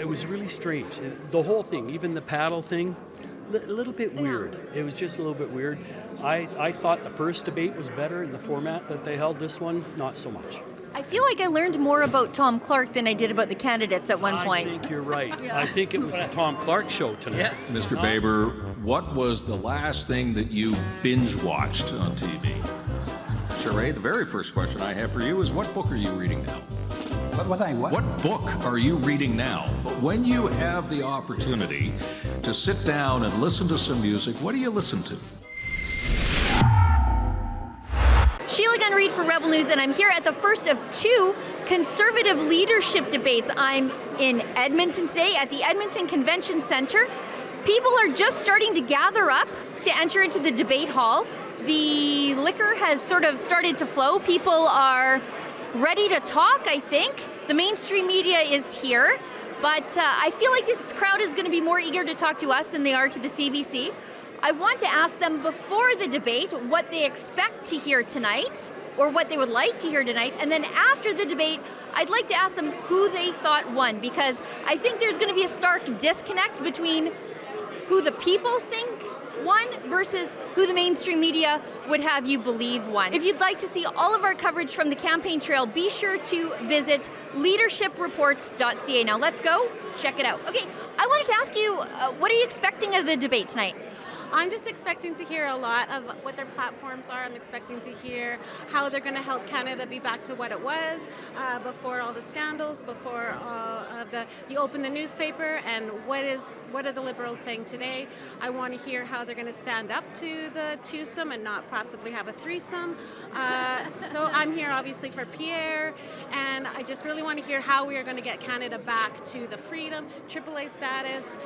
it was really strange. The whole thing, even the paddle thing, a little bit weird. It was just a little bit weird. I thought the first debate was better in the format that they held. This one, not so much. I feel like I learned more about Tom Clark than I did about the candidates at one point. I think you're right. I think it was the Tom Clark show tonight. Yeah. Mr. Baber, what was the last thing that you binge watched on TV? Sheree, the very first question I have for you is, what book are you reading now? What book are you reading now? But when you have the opportunity to sit down and listen to some music, what do you listen to? Sheila Gunn Reid for Rebel News, and I'm here at the first of two Conservative leadership debates. I'm in Edmonton today at the Edmonton Convention Centre. People are just starting to gather up to enter into the debate hall. The liquor has sort of started to flow. People are ready to talk, I think. The mainstream media is here, but I feel like this crowd is going to be more eager to talk to us than they are to the CBC. I want to ask them before the debate what they expect to hear tonight, or what they would like to hear tonight, and then after the debate, I'd like to ask them who they thought won, because I think there's going to be a stark disconnect between who the people think won versus who the mainstream media would have you believe won. If you'd like to see all of our coverage from the campaign trail, be sure to visit leadershipreports.ca. Now let's go check it out. Okay, I wanted to ask you, what are you expecting of the debate tonight? I'm just expecting to hear a lot of what their platforms are. I'm expecting to hear how they're going to help Canada be back to what it was before all the scandals, before you open the newspaper, and what are the Liberals saying today. I want to hear how they're going to stand up to the twosome and not possibly have a threesome. So I'm here obviously for Pierre, and I just really want to hear how we are going to get Canada back to the freedom, AAA status,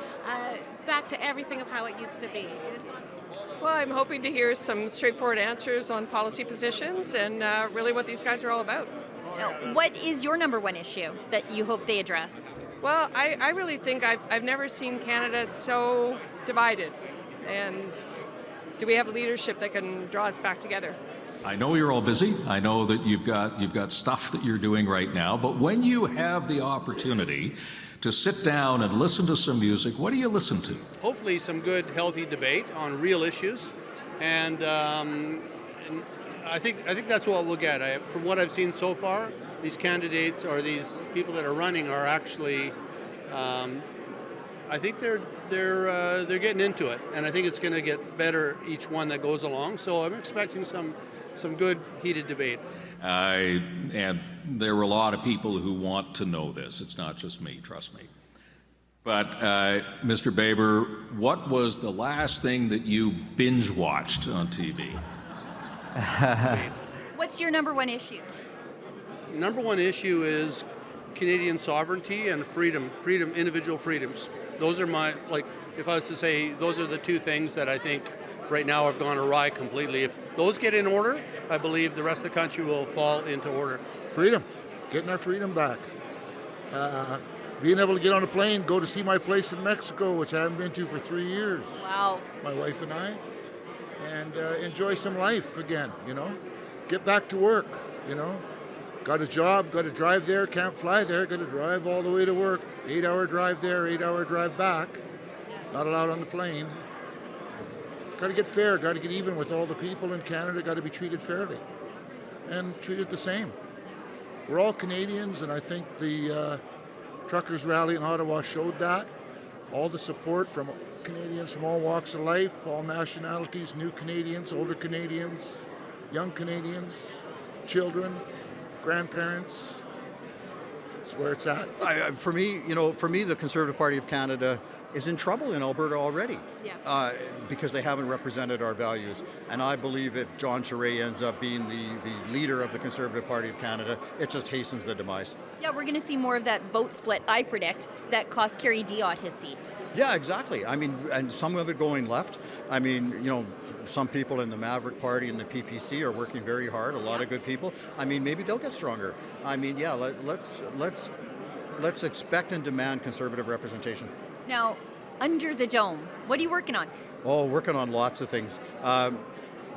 back to everything of how it used to be. Well, I'm hoping to hear some straightforward answers on policy positions and really what these guys are all about. Now, what is your number one issue that you hope they address? Well, I really think I've never seen Canada so divided. And do we have leadership that can draw us back together? I know you're all busy. I know that you've got stuff that you're doing right now. But when you have the opportunity to sit down and listen to some music, what do you listen to? Hopefully some good, healthy debate on real issues. And I think that's what we'll get. From what I've seen so far, these candidates or these people that are running are actually, I think they're getting into it. And I think it's going to get better each one that goes along. So I'm expecting some good, heated debate. And there are a lot of people who want to know this. It's not just me, trust me. But Mr. Baber, what was the last thing that you binge watched on TV? What's your number one issue? Number one issue is Canadian sovereignty and freedom, individual freedoms. Those are if I was to say, those are the two things that I think right now have gone awry completely. If those get in order, I believe the rest of the country will fall into order. Freedom, getting our freedom back. Being able to get on a plane, go to see my place in Mexico, which I haven't been to for 3 years. Wow. My wife and I. And enjoy some life again, Get back to work, Got a job, got to drive there, can't fly there, got to drive all the way to work. 8-hour drive there, 8-hour drive back. Not allowed on the plane. Got to get fair, got to get even with all the people in Canada, got to be treated fairly and treated the same. We're all Canadians, and I think the truckers rally in Ottawa showed that. All the support from Canadians from all walks of life, all nationalities, new Canadians, older Canadians, young Canadians, children, grandparents. That's where it's at. For me, the Conservative Party of Canada is in trouble in Alberta already, because they haven't represented our values. And I believe if John Charest ends up being the leader of the Conservative Party of Canada, it just hastens the demise. Yeah, we're going to see more of that vote split, I predict, that cost Kerry Diott his seat. Yeah, exactly. I mean, and some of it going left. I mean, some people in the Maverick Party and the PPC are working very hard, a lot of good people. I mean, maybe they'll get stronger. I mean, yeah, let's expect and demand Conservative representation. Now, under the dome, what are you working on? Oh, working on lots of things.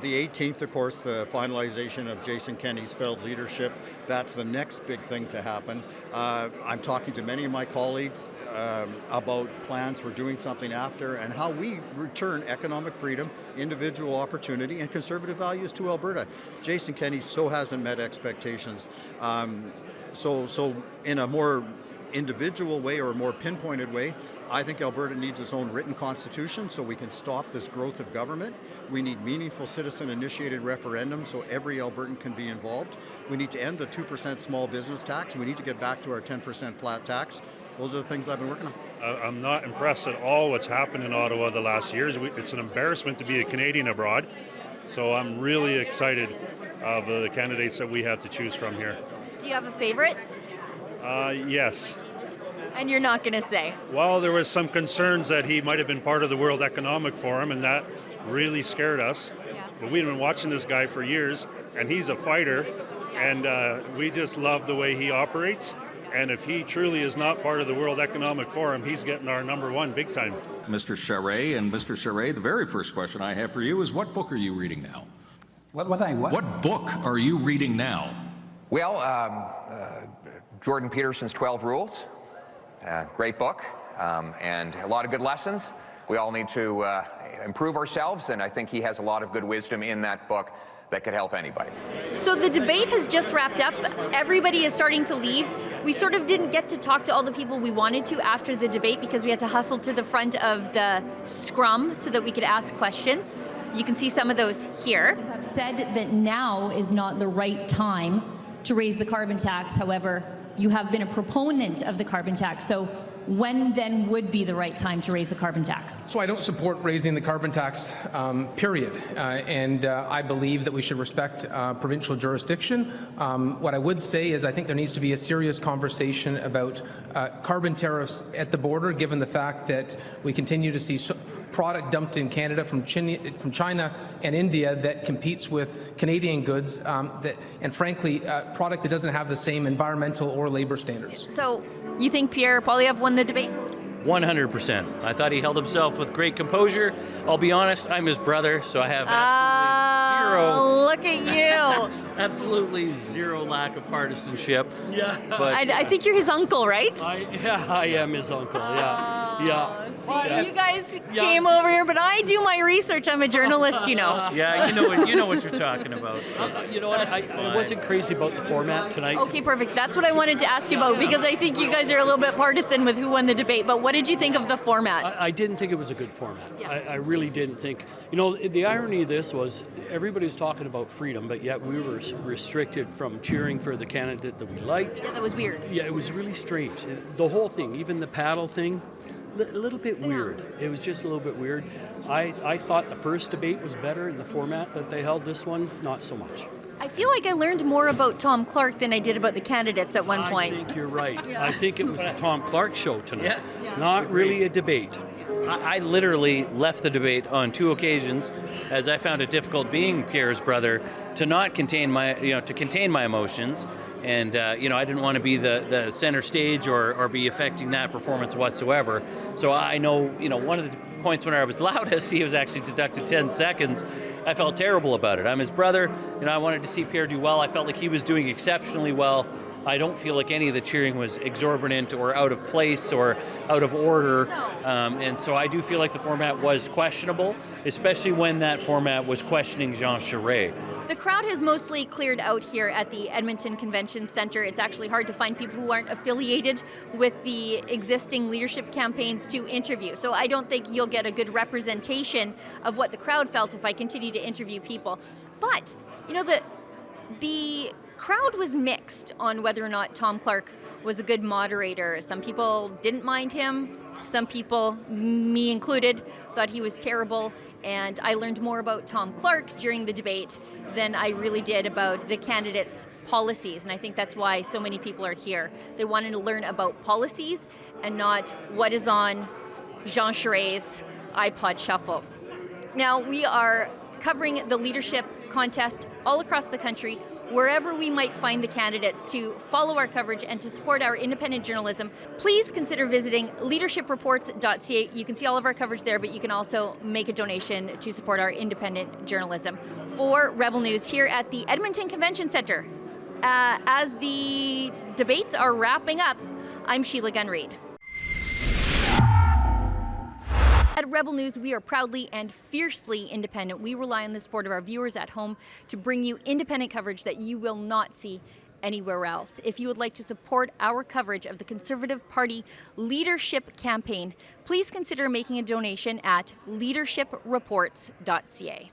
The 18th, of course, the finalization of Jason Kenney's failed leadership. That's the next big thing to happen. I'm talking to many of my colleagues about plans for doing something after and how we return economic freedom, individual opportunity, and conservative values to Alberta. Jason Kenney so hasn't met expectations. So in a more individual way or a more pinpointed way, I think Alberta needs its own written constitution so we can stop this growth of government. We need meaningful citizen-initiated referendums so every Albertan can be involved. We need to end the 2% small business tax. We need to get back to our 10% flat tax. Those are the things I've been working on. I'm not impressed at all what's happened in Ottawa the last years. It's an embarrassment to be a Canadian abroad. So I'm really excited of the candidates that we have to choose from here. Do you have a favorite? Yes. And you're not going to say. Well, there was some concerns that he might have been part of the World Economic Forum, and that really scared us. Yeah. But we've been watching this guy for years, and he's a fighter, and we just love the way he operates. And if he truly is not part of the World Economic Forum, he's getting our number one big time. Mr. Charest, and Mr. Charest, the very first question I have for you is what book are you reading now? What book are you reading now? Well, Jordan Peterson's 12 Rules. Great book, and a lot of good lessons. We all need to improve ourselves, and I think he has a lot of good wisdom in that book that could help anybody. So the debate has just wrapped up. Everybody is starting to leave. We sort of didn't get to talk to all the people we wanted to after the debate because we had to hustle to the front of the scrum so that we could ask questions. You can see some of those here. You have said that now is not the right time to raise the carbon tax. However, you have been a proponent of the carbon tax. So when then would be the right time to raise the carbon tax? So I don't support raising the carbon tax, period. And I believe that we should respect provincial jurisdiction. What I would say is I think there needs to be a serious conversation about carbon tariffs at the border, given the fact that we continue to see product dumped in Canada from China and India that competes with Canadian goods, and frankly, product that doesn't have the same environmental or labor standards. So you think Pierre Poilievre won the debate? 100%. I thought he held himself with great composure. I'll be honest, I'm his brother, so I have Look at you. absolutely zero lack of partisanship. Yeah. But I think you're his uncle, right? I am his uncle. Yeah. See, you guys came over here, but I do my research. I'm a journalist, you know. Yeah, you know what you're talking about. You know what? I wasn't crazy about the format tonight. Okay, perfect. That's what I wanted to ask you about because I think you guys are a little bit partisan with who won the debate. But what did you think of the format? I didn't think it was a good format. Yeah. I really didn't think. You know, the irony of this was everybody was talking about freedom, but yet we were restricted from cheering for the candidate that we liked. Yeah, that was weird. Yeah, it was really strange. The whole thing, even the paddle thing, a little bit weird. It was just a little bit weird. I thought the first debate was better in the format that they held. This one, not so much. I feel like I learned more about Tom Clark than I did about the candidates at one point. I think you're right. I think it was the Tom Clark show tonight, not really a debate. I literally left the debate on 2 occasions, as I found it difficult being Pierre's brother to not contain my, to contain my emotions, and I didn't want to be the center stage or be affecting that performance whatsoever. So I know, one of the points when I was loudest, he was actually deducted 10 seconds. I felt terrible about it. I'm his brother, I wanted to see Pierre do well. I felt like he was doing exceptionally well. I don't feel like any of the cheering was exorbitant or out of place or out of order. And so I do feel like the format was questionable, especially when that format was questioning Jean Charest. The crowd has mostly cleared out here at the Edmonton Convention Centre. It's actually hard to find people who aren't affiliated with the existing leadership campaigns to interview. So I don't think you'll get a good representation of what the crowd felt if I continue to interview people. But, the crowd was mixed on whether or not Tom Clark was a good moderator. Some people didn't mind him. Some people, me included, thought he was terrible. And I learned more about Tom Clark during the debate than I really did about the candidates' policies. And I think that's why so many people are here. They wanted to learn about policies and not what is on Jean Charest's iPod Shuffle. Now, we are covering the leadership contest all across the country, wherever we might find the candidates, to follow our coverage and to support our independent journalism. Please consider visiting leadershipreports.ca. You can see all of our coverage there, but you can also make a donation to support our independent journalism. For Rebel News here at the Edmonton Convention Centre, as the debates are wrapping up, I'm Sheila Gunn Reid. At Rebel News, we are proudly and fiercely independent. We rely on the support of our viewers at home to bring you independent coverage that you will not see anywhere else. If you would like to support our coverage of the Conservative Party leadership campaign, please consider making a donation at leadershipreports.ca.